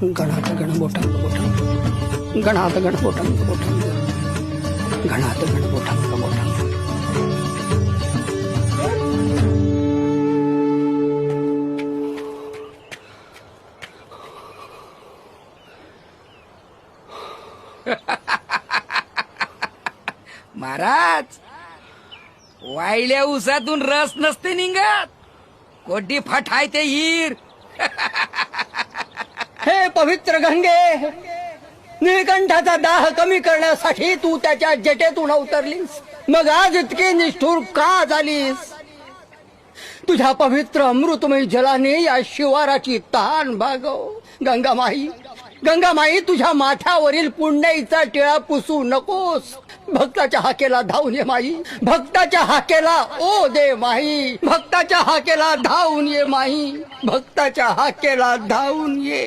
गणात गणमोठं मोठं गणात गणमोठं मोठं गणात गणमोठं मोठं. महाराज, वायल्या उसातून रस नसते निघत, कोटी फटाय ते हिर. हे पवित्र गंगे, निळकंठाचा दाह कमी करण्यासाठी तू त्याच्या जटेतून अवतरलीस, मग आज इतकी निष्ठुर का झालीस? तुझ्या पवित्र अमृतमयी जलाने या शिवाराची तहान भागव. गंगामाई, गंगामाई, तुझ्या माथ्यावरील पुण्याईचा टिळा पुसू नकोस. भक्ताच्या हाकेला धावून ये माई, भक्ताच्या हाकेला ओ दे माई, भक्ताच्या हाकेला धावून ये माई, भक्ताच्या हाकेला धावून ये.